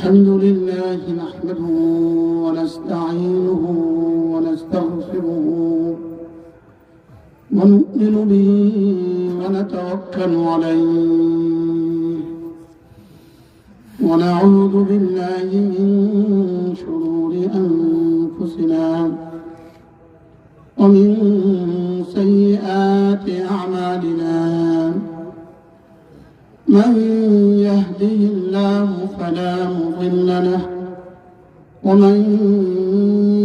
الحمد لله نحمده ونستعينه ونستغفره ونؤمن به ونتوكل عليه ونعوذ بالله من شرور أنفسنا ومن سيئات أعمالنا من يهده الله فلا مضل له ومن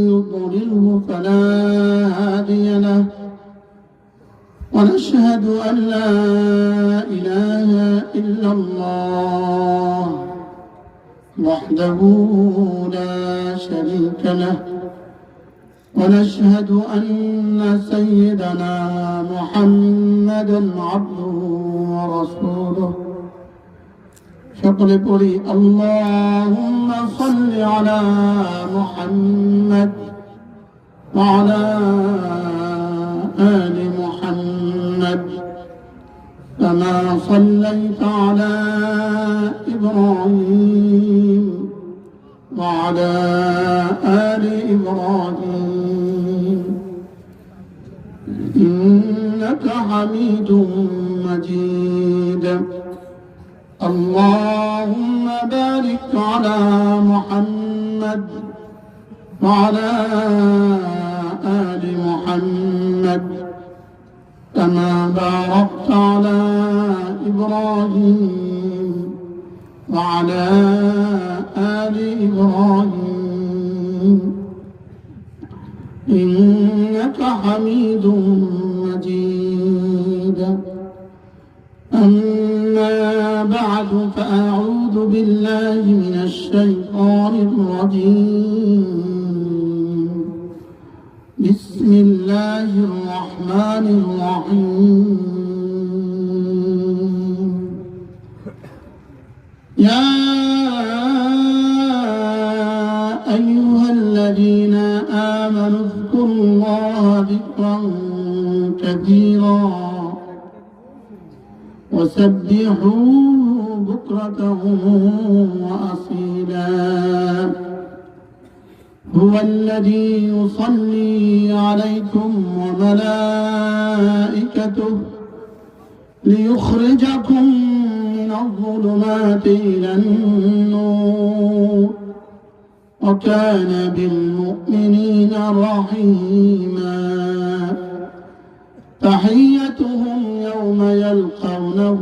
يضلله فلا هادي له ونشهد أن لا إله إلا الله وحده لا شريك له ونشهد أن سيدنا محمدا عبده ورسوله شكر لي اللهم صل على محمد وعلى آل محمد كما صليت على إبراهيم وعلى آل إبراهيم إنك حميد مجيد اللهم بارك على محمد وعلى آل محمد كما باركت على إبراهيم وعلى آل إبراهيم إنك حميد مجيد أما بعد فأعوذ بالله من الشيطان الرجيم بسم الله الرحمن الرحيم يا أيها الذين آمنوا اذكروا الله ذكرا كثيرا وسبحوه بكرة وأصيلا هو الذي يصلي عليكم وملائكته ليخرجكم من الظلمات إلى النور وكان بالمؤمنين رحيما تحيتهم يوم يلقونه